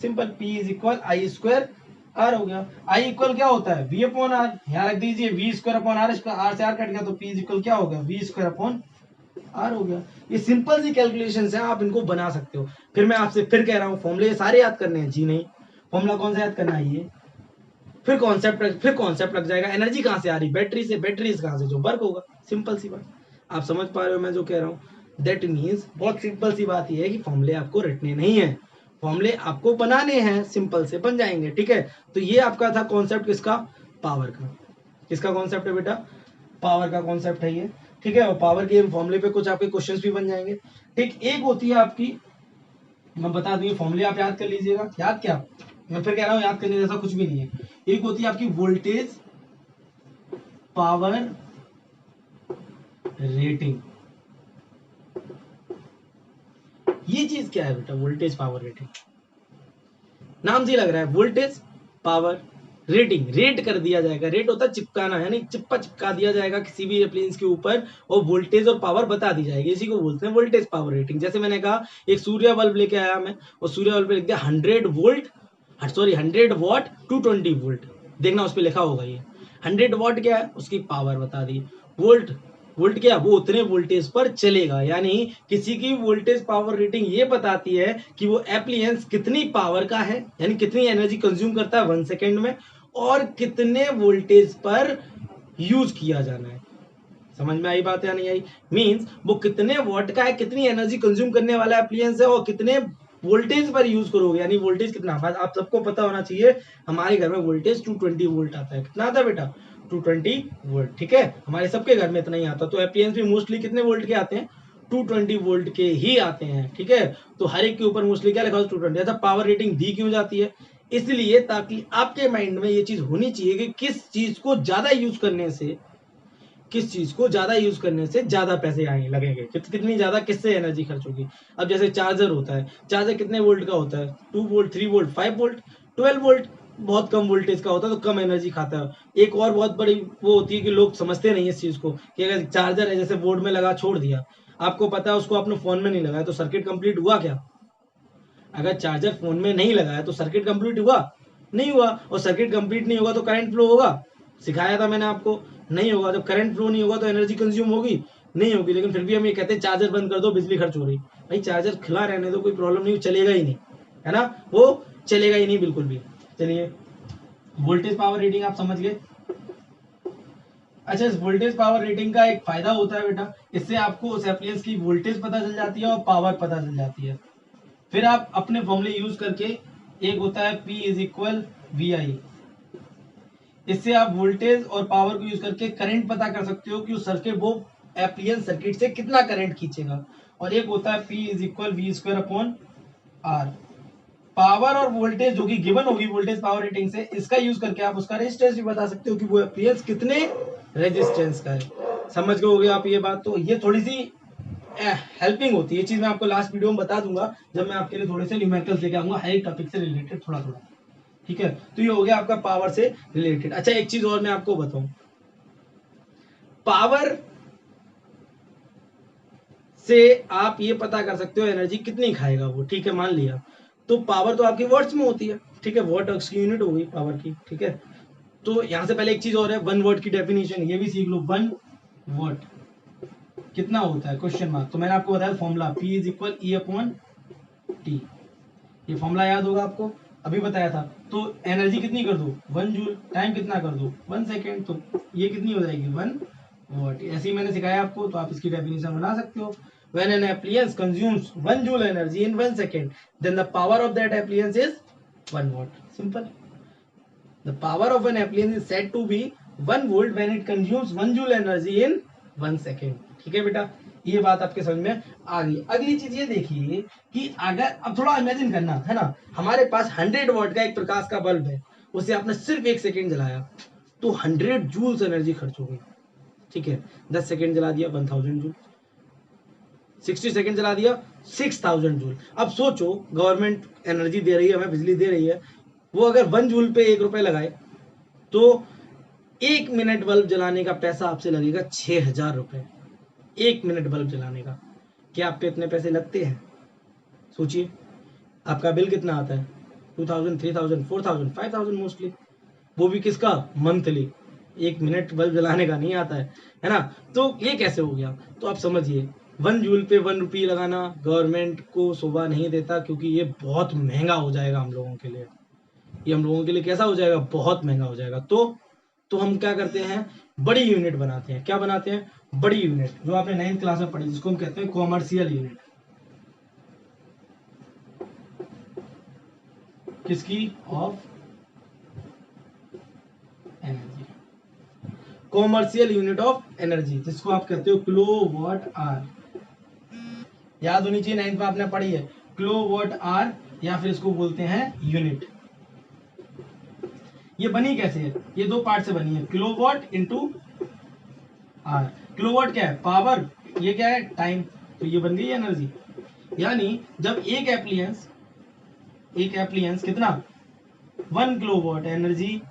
simple, P is equal I square R हो गया। आई इक्वल क्या होता है, वी अपॉन आर, यहाँ रख दीजिए, V square upon R, R से आर कट गया, तो पी इज इक्वल क्या होगा, वी स्क्वायर अपॉन आर हो गया। ये सिंपल सी कैलकुलेशन है, आप इनको बना सकते हो। फिर मैं आपसे फिर कह रहा हूँ, फॉर्मूले सारे याद करने हैं जी, नहीं, फॉर्मूला कौन सा याद करना है, ये फिर कॉन्सेप्ट लग जाएगा, एनर्जी कहाँ से आ रही, बैटरी से, बैटरी कहाँ से, जो वर्क होगा, सिंपल सी बात। आप समझ पा रहे हो मैं जो कह रहा हूँ, दैट मीन्स बहुत सिंपल सी बात ये है कि फॉर्मूले आपको रटने नहीं है, फॉर्मूले आपको बनाने हैं, सिंपल से बन जाएंगे। ठीक है, तो ये आपका था कॉन्सेप्ट किसका, पावर का। किसका कॉन्सेप्ट है बेटा, पावर का कॉन्सेप्ट है ये। ठीक है, और पावर के फॉर्मूले पे कुछ आपके क्वेश्चंस भी बन जाएंगे। ठीक, एक होती है आपकी, मैं बता दूं, फॉर्मूले आप याद कर लीजिएगा, याद क्या, मैं फिर कह रहा हूँ, याद करने जैसा कुछ भी नहीं है। एक होती है आपकी वोल्टेज पावर रेटिंग, ये चीज क्या है बेटा, वोल्टेज पावर रेटिंग, नाम से लग रहा है, वोल्टेज पावर रेटिंग, रेट कर दिया जाएगा, रेट होता है चिपकाना, यानी चिपका दिया जाएगा किसी भी एप्लायंस के ऊपर, और वोल्टेज और पावर बता दी जाएगी, इसी को बोलते हैं वोल्टेज पावर रेटिंग। जैसे मैंने कहा, एक सूर्य बल्ब लेके आया मैं, और सूर्य बल्ब पे लिख दिया 100 वोल्ट, सॉरी 100 वॉट 220 वोल्ट, देखना उस पर लिखा होगा ये 100 वॉट क्या है, उसकी पावर बता दी, वोल्ट, वोल्ट क्या, वो उतने वोल्टेज पर चलेगा, यानी किसी की वोल्टेज पावर रेटिंग ये बताती है कि वो एप्लियंस कितनी पावर का है, यानी कितनी एनर्जी कंज्यूम करता है 1 सेकेंड में, और कितने वोल्टेज पर यूज किया जाना है। समझ में आई बात या नहीं आई, मींस वो कितने वॉट का है, कितनी एनर्जी कंज्यूम करने वाला एप्लियंस है, और कितने वोल्टेज पर यूज करोगे, यानी वोल्टेज कितना, आप सबको पता होना चाहिए, हमारे घर में वोल्टेज 220 वोल्ट आता है, कितना आता है बेटा, 220 वोल्ट। ठीक है, हमारे सबके घर में इतना ही आता, तो एप्लियंस भी मोस्टली कितने वोल्ट के आते हैं, 220 वोल्ट के ही आते हैं। ठीक है, तो हर एक के ऊपर मोस्टली क्या लिखा है, 220। अच्छा, पावर रेटिंग दी क्यों जाती है, इसलिए ताकि आपके माइंड में ये चीज होनी चाहिए कि किस चीज को ज्यादा यूज करने से, किस चीज को ज्यादा यूज करने से ज्यादा पैसे आएंगे, लगेंगे, कितनी ज्यादा किससे एनर्जी खर्च होगी। अब जैसे चार्जर होता है, चार्जर कितने वोल्ट का होता है, 2 वोल्ट, 3 वोल्ट, 5 वोल्ट, 12 वोल्ट, बहुत कम वोल्टेज का होता है, तो कम एनर्जी खाता है। एक और बहुत बड़ी वो होती है कि लोग समझते नहीं इस चीज को, कि अगर चार्जर है जैसे बोर्ड में लगा छोड़ दिया, आपको पता है उसको आपने फोन में नहीं लगाया, तो सर्किट कंप्लीट हुआ क्या, अगर चार्जर फोन में नहीं लगाया तो सर्किट कंप्लीट हुआ, नहीं हुआ, और सर्किट कंप्लीट नहीं होगा तो करंट फ्लो होगा, सिखाया था मैंने आपको, नहीं होगा। जब करंट फ्लो नहीं होगा तो एनर्जी कंज्यूम होगी, नहीं होगी। लेकिन फिर भी हम ये कहते हैं चार्जर बंद कर दो, बिजली खर्च हो रही, भाई चार्जर खुला रहने दो, कोई प्रॉब्लम नहीं, चलेगा ही नहीं, है ना, वो चलेगा ही नहीं बिल्कुल भी। चलिए, वोल्टेज पावर रेटिंग आप समझ गए। अच्छा, इस वोल्टेज पावर रेटिंग का एक फायदा होता है बेटा, इससे आपको उस एप्लियंस की वोल्टेज पता चल जाती है और पावर पता चल जाती है। फिर आप अपने फॉर्मूले यूज करके, एक होता है P इज इक्वल वी आई, इससे आप वोल्टेज और पावर को यूज करके करंट पता कर सकते हो कि उस सर्किट, वो एप्लियंस सर्किट से कितना करंट खींचेगा। और एक होता है P is equal V square upon R, power और वोल्टेज जो कि गिवन होगी वोल्टेज पावर रेटिंग से, इसका यूज करके आप उसका रेजिस्टेंस भी बता सकते हो कि वो एप्लियंस कितने रेजिस्टेंस का है। समझ गए होगे आप ये बात। तो ये थोड़ी सी हेल्पिंग होती है, ये चीज मैं आपको लास्ट वीडियो में बता दूंगा जब मैं आपके लिए थोड़े से न्यूमेरिकल्स लेके आऊंगा हर एक टॉपिक से रिलेटेड थोड़ा थोड़ा। ठीक है, तो ये हो गया आपका पावर से रिलेटेड। अच्छा एक चीज और मैं आपको बताऊं, पावर से आप ये पता कर सकते हो एनर्जी कितनी खाएगा वो। ठीक है, मान लिया तो पावर तो आपकी वॉट्स में होती है। ठीक है, वॉट की यूनिट हो गई पावर की। ठीक है, तो यहां से पहले एक चीज और है, 1 वॉट की डेफिनेशन ये भी सीख लो। 1 वॉट कितना होता है, क्वेश्चन मार्क। तो मैंने आपको बताया formula P is equal E upon T, ये फॉर्मूला याद होगा आपको, अभी बताया था। तो एनर्जी कितनी कर दो 1 जूल, टाइम कितना कर दो 1 सेकेंड, तो ये कितनी हो जाएगी 1 वॉट। ऐसे ही मैंने सिखाया आपको, तो आप इसकी डेफिनेशन बना सकते हो। When an appliance consumes 1 joule energy in 1 second, then the power of that appliance is 1 watt. Simple. The power of an appliance is said to be 1 volt when it consumes 1 joule energy in 1 second. ठीक है बेटा, ये बात आपके समझ में आ गई। अगली चीज ये देखिए कि अगर अब थोड़ा इमेजिन करना है ना, हमारे पास 100 वॉट का एक प्रकाश का बल्ब है, उसे आपने सिर्फ 1 सेकेंड जलाया तो 100 जूल्स एनर्जी खर्च हो गई। ठीक है, 10 सेकेंड जला दिया 1000 जूल, 60 सेकेंड चला दिया 6000 जूल। अब सोचो गवर्नमेंट एनर्जी दे रही है, हमें बिजली दे रही है, वो अगर 1 जूल पे 1 रुपए लगाए तो 1 मिनट बल्ब जलाने का पैसा आपसे लगेगा 6000 रुपए। 1 मिनट बल्ब जलाने का, क्या आप पे इतने पैसे लगते हैं? सोचिए आपका बिल कितना आता है, 2000, 3000, 4000, 5000 मोस्टली, वो भी किसका, मंथली। 1 मिनट बल्ब जलाने का नहीं आता है ना। तो ये कैसे हो गया, तो आप समझिए 1 जूल पे 1 रुपये लगाना गवर्नमेंट को शोभा नहीं देता, क्योंकि ये बहुत महंगा हो जाएगा हम लोगों के लिए। ये हम लोगों के लिए कैसा हो जाएगा, बहुत महंगा हो जाएगा। तो हम क्या करते हैं, बड़ी यूनिट बनाते हैं। क्या बनाते हैं, बड़ी यूनिट, जो आपने 9th क्लास में पढ़ी, जिसको हम कहते हैं कॉमर्शियल यूनिट। किसकी, of energy, commercial unit of energy, जिसको आप कहते हो किलो वॉट आर। याद होनी चाहिए, 9th में आपने पढ़ी है, किलो वॉट आर, या फिर इसको बोलते हैं यूनिट। ये बनी कैसे है, ये 2 पार्ट से बनी है, किलोवाट इंटू आर। किलोवाट क्या है, पावर, ये क्या है, टाइम, तो ये बन गई एनर्जी। यानी जब एक एप्लियंस कितना 1 किलोवाट एनर्जी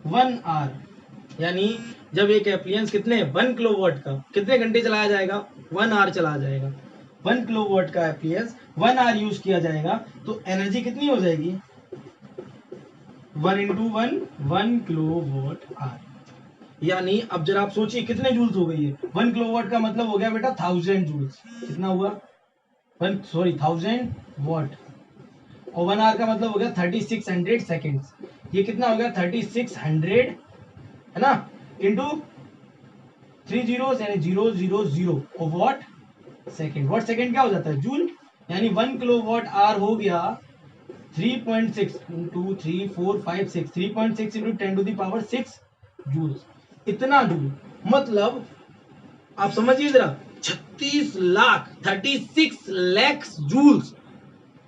1 आर, यानी जब एक एप्लियंस कितने 1 किलोवाट का कितने घंटे चलाया जाएगा, 1 आर चलाया जाएगा। 1 किलोवाट का एप्लियंस 1 आर यूज किया जाएगा, तो एनर्जी कितनी हो जाएगी, 1 इंटू 1 किलोवाट आर। यानी अब जरा आप सोचिए कितने जूल्स हो गई है, 1 किलोवाट का मतलब हो गया बेटा 1000 जूल्स। कितना हुआ, 1000 वॉट, और 1 आवर का मतलब हो गया 3600 सेकेंड्स। ये कितना हो गया 3600 है ना, इंटू 3 जीरो यानी 000 और वॉट सेकेंड। वॉट सेकेंड क्या हो जाता है, जूल। यानी 1 किलोवाट आर हो गया 3.6 into 3 4 5 6, 3.6 into 10 to the power 6 joule. इतना जूल, मतलब आप समझिए जरा 36 लाख जूल्स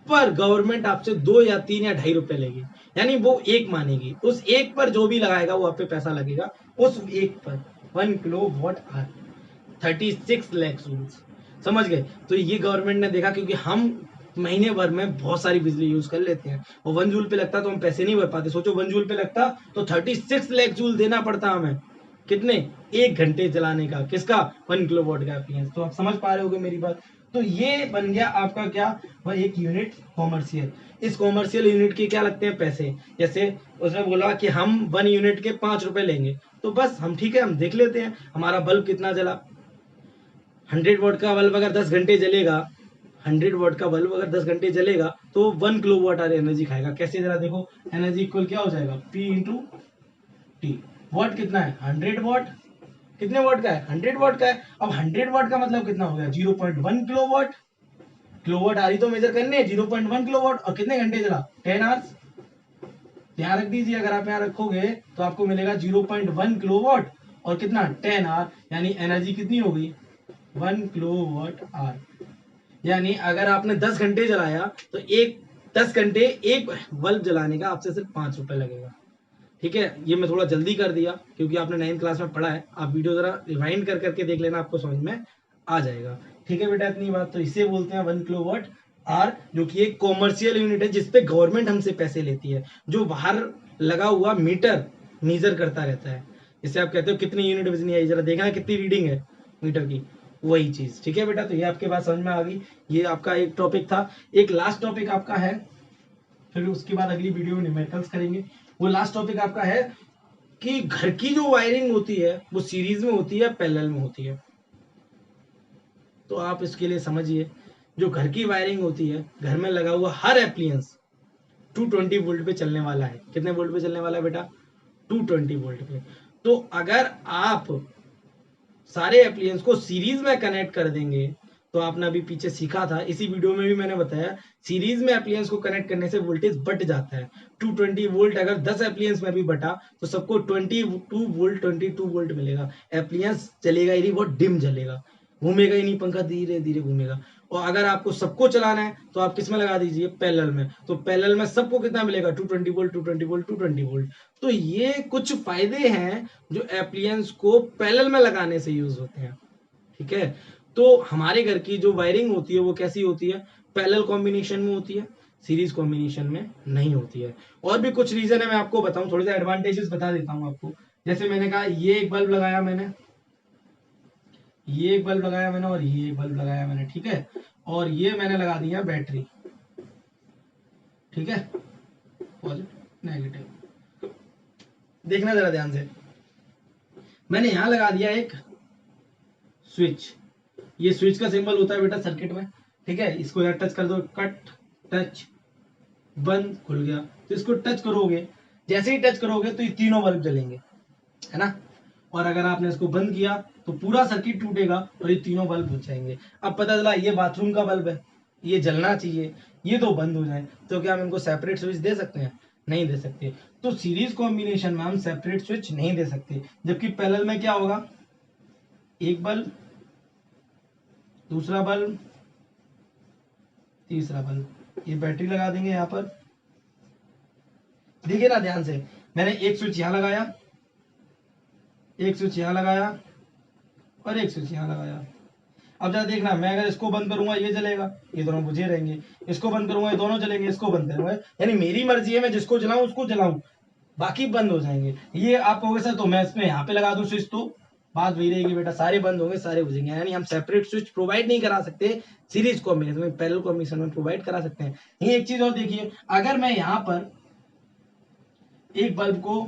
पर गवर्नमेंट आपसे 2 या 3 या 2.5 रुपए लेगी। यानी वो एक मानेगी, उस एक पर जो भी लगाएगा वो आप पे पैसा लगेगा, उस एक पर 1 किलोवाट आवर 36 लाख जूल्स। समझ गए। तो ये गवर्नमेंट ने देखा, क्योंकि हम महीने भर में बहुत सारी बिजली यूज कर लेते हैं, और 1 जूल पे लगता तो हम पैसे नहीं भर पाते। सोचो 1 जूल पे लगता तो 36 लाख जूल देना पड़ता हमें, कितने, 1 घंटे चलाने का, किसका, 1 किलोवाट का एप्लियंस। तो आप समझ पा रहे होगे मेरी बात। तो ये बन गया आपका क्या, वह एक यूनिट कॉमर्शियल। इस कॉमर्शियल यूनिट के क्या लगते हैं, पैसे। जैसे उसने बोला कि हम 1 यूनिट के 5 रुपए लेंगे, तो बस हम ठीक है, हम देख लेते हैं हमारा बल्ब कितना जला। 100 वॉट का बल्ब अगर 10 घंटे जलेगा, 100 वॉट का बल्ब अगर 10 घंटे जलेगा तो 1 किलोवाट आवर एनर्जी खाएगा। कैसे, जरा देखो, एनर्जी इक्वल क्या हो जाएगा, P इंटू टी। वॉट कितना है, 100 वॉट, कितने वॉट का है, 100 वॉट का है। अब 100 वॉट का मतलब कितना हो गया, 0.1 किलोवाट। किलोवाट आरी तो मेजर करने हैं, 0.1 किलोवाट, और कितने घंटे चला, 10 आवर्स। ध्यान रख दीजिए, अगर आप यहाँ रखोगे तो आपको मिलेगा 0.1 किलोवाट और कितना, 10 आवर। यानी एनर्जी कितनी हो गई, 1 किलोवाट आवर। यानी अगर आपने 10 घंटे जलाया तो 1 10 घंटे एक बल्ब जलाने का आपसे सिर्फ 5 रुपए लगेगा। ठीक है, ये मैं थोड़ा जल्दी कर दिया क्योंकि आपने 9th क्लास में पढ़ा है, आप वीडियो जरा रिवाइंड कर करके देख लेना, आपको समझ में आ जाएगा। ठीक है बेटा, इतनी बात। तो इसे बोलते हैं 1 किलोवाट आर, जो कि एक कॉमर्शियल यूनिट है जिसपे गवर्नमेंट हमसे पैसे लेती है, जो बाहर लगा हुआ मीटर मेजर करता रहता है। जिससे आप कहते हो कितनी यूनिट बिजली आई, जरा देखना कितनी रीडिंग है मीटर की, वही चीज। ठीक है बेटा, तो ये आपके पास समझ में आ गई। ये आपका एक टॉपिक था। एक लास्ट टॉपिक आपका है, फिर उसके बाद अगली वीडियो में न्यूमेरिकल्स करेंगे। वो लास्ट टॉपिक आपका है कि घर की जो वायरिंग होती है वो सीरीज में होती है, पैरेलल में होती है। तो आप इसके लिए समझिए, जो घर की वायरिंग होती है, घर में लगा हुआ हर एप्लियंस 220 वोल्ट पे चलने वाला है। कितने वोल्ट पे चलने वाला है बेटा? 220 वोल्ट पे। तो अगर आप सारे एप्लियंस को सीरीज में कनेक्ट कर देंगे, तो आपने अभी पीछे सीखा था, इसी वीडियो में भी मैंने बताया, सीरीज में एप्लियंस को कनेक्ट करने से वोल्टेज बढ़ जाता है। 220 वोल्ट अगर 10 एप्लियंस में भी बटा तो सबको 22 वोल्ट मिलेगा। एप्लियंस चलेगा ही नहीं, बहुत डिम जलेगा, घूमेगा ही नहीं, पंखा धीरे धीरे घूमेगा। और अगर आपको सबको चलाना है तो आप किस में लगा दीजिए? पैरेलल में। तो पैरेलल में सबको कितना मिलेगा? 220 वोल्ट 220 वोल्ट 220 वोल्ट। तो ये कुछ फायदे हैं जो एप्लियंस को पैरेलल में लगाने से यूज होते हैं। ठीक है, तो हमारे घर की जो वायरिंग होती है वो कैसी होती है? पैरेलल कॉम्बिनेशन में होती है, सीरीज कॉम्बिनेशन में नहीं होती है। और भी कुछ रीजन है, मैं आपको बताऊं, थोड़े से एडवांटेजेस बता देता हूं आपको। जैसे मैंने कहा, ये एक बल्ब लगाया मैंने, ये एक बल्ब लगाया मैंने, और ये एक बल्ब लगाया मैंने। ठीक है, और ये मैंने लगा दिया बैटरी। ठीक है, पॉजिटिव नेगेटिव, देखना जरा ध्यान से। मैंने यहां लगा दिया एक स्विच। ये स्विच का सिंबल होता है बेटा सर्किट में। ठीक है, इसको यार टच कर दो, कट, टच, बंद, खुल गया। तो इसको टच करोगे, जैसे ही टच करोगे तो ये तीनों बल्ब जलेंगे, है ना। और अगर आपने इसको बंद किया तो पूरा सर्किट टूटेगा और ये तीनों बल्ब बुझ जाएंगे। अब पता चला ये बाथरूम का बल्ब है, ये जलना चाहिए, ये तो बंद हो जाए, तो क्या हम इनको सेपरेट स्विच दे सकते हैं? नहीं दे सकते। तो सीरीज कॉम्बिनेशन में हम सेपरेट स्विच नहीं दे सकते। जबकि पैरेलल में क्या होगा? एक बल्ब, दूसरा बल्ब, तीसरा बल्ब, ये बैटरी लगा देंगे यहां पर। देखिए ना ध्यान से, मैंने एक स्विच यहां लगाया, एक स्विच यहां लगाया, और एक स्विच यहां लगाया। अब जरा देखना, मैं अगर इसको बंद करूंगा ये जलेगा, ये दोनों बुझे रहेंगे। इसको बंद करूंगा ये दोनों जलेंगे, इसको बंद करूंगा, यानी मेरी मर्जी है, मैं जिसको जलाऊं उसको जलाऊं, बाकी बंद हो जाएंगे। ये आप कहोगे सर तो मैं इसमें यहाँ पे लगा दूं स्विच, तो बात वही रहेगी बेटा, सारे बंद होंगे, सारे बुझेंगे। यानी हम सेपरेट स्विच प्रोवाइड नहीं करा सकते, सीरीज कॉम्बिनेशन में, पैरेलल कॉम्बिनेशन में प्रोवाइड करा सकते हैं। ये एक चीज और देखिए, अगर मैं यहाँ पर एक बल्ब को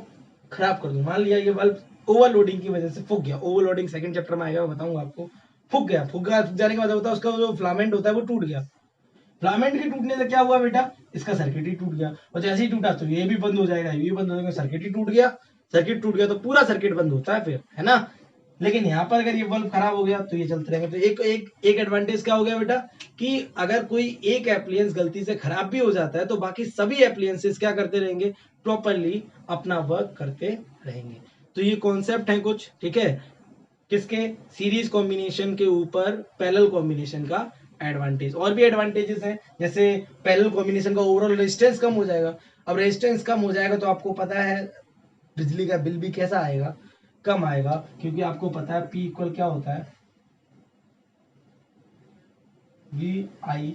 खराब कर दूं, मान लिया ये बल्ब ओवरलोडिंग की वजह से फूक गया, ओवरलोडिंग सेकंड चैप्टर में आएगा, मैं बताऊंगा आपको। फूक गया, फूक जाने के बाद होता है उसका जो फिलामेंट होता है वो टूट गया। फिलामेंट के टूटने से क्या हुआ बेटा? इसका सर्किट ही टूट गया, और जैसे ही टूटा तो ये भी बंद हो जाएगा, ये भी बंद हो जाएगा, सर्किट ही टूट गया। सर्किट टूट गया तो पूरा सर्किट बंद होता है फिर, है ना। लेकिन यहाँ पर अगर ये बल्ब खराब हो गया तो ये चलते रहेंगे। तो एक एडवांटेज क्या हो गया बेटा, कि अगर कोई एक एप्लियंस गलती से खराब भी हो जाता है तो बाकी सभी एप्लियंसेस क्या करते रहेंगे? प्रॉपरली अपना वर्क करते रहेंगे। तो ये कॉन्सेप्ट है कुछ, ठीक है, किसके? सीरीज कॉम्बिनेशन के ऊपर पैरेलल कॉम्बिनेशन का एडवांटेज। और भी एडवांटेजेस हैं, जैसे पैरेलल कॉम्बिनेशन का ओवरऑल रेजिस्टेंस कम हो जाएगा। अब रेजिस्टेंस कम हो जाएगा तो आपको पता है बिजली का बिल भी कैसा आएगा? कम आएगा, क्योंकि आपको पता है P इक्वल क्या होता है? VI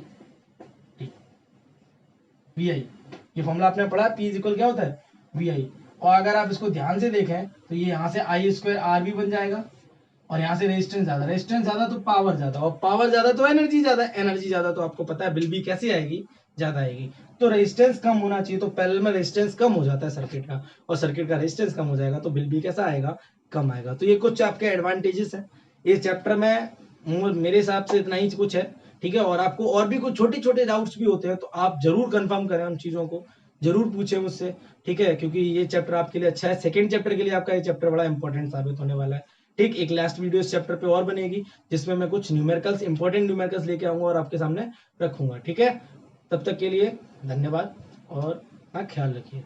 ये फॉर्मूला आपने पढ़ा है, P इक्वल क्या होता है? VI। और अगर आप इसको ध्यान से देखें तो ये यहाँ से I² R भी बन जाएगा, और यहाँ से रेजिस्टेंस ज्यादा, रेजिस्टेंस ज्यादा तो पावर ज्यादा, और पावर ज्यादा तो एनर्जी ज्यादा, एनर्जी ज्यादा तो आपको पता है बिल भी कैसी आएगी? ज्यादा आएगी। तो रेजिस्टेंस कम होना चाहिए, तो पैरेलल में रेजिस्टेंस कम हो जाता है सर्किट का, और सर्किट का रेजिस्टेंस कम हो जाएगा तो बिल भी कैसा आएगा? कम आएगा। तो ये कुछ आपके एडवांटेजेस है इस चैप्टर में, मेरे हिसाब से इतना ही कुछ है। ठीक है, और आपको और भी कुछ छोटे छोटे डाउट्स भी होते हैं तो आप जरूर कंफर्म करें, उन चीजों को जरूर पूछें मुझसे। ठीक है, क्योंकि ये चैप्टर आपके लिए अच्छा है, सेकंड चैप्टर के लिए आपका ये चैप्टर बड़ा इंपॉर्टेंट साबित होने वाला है। ठीक, एक लास्ट वीडियो इस चैप्टर पे और बनेगी जिसमें मैं कुछ न्यूमेरिकल्स, इंपॉर्टेंट न्यूमेरिकल्स लेके आऊंगा और आपके सामने रखूंगा। ठीक है, तब तक के लिए धन्यवाद और ख्याल रखिए।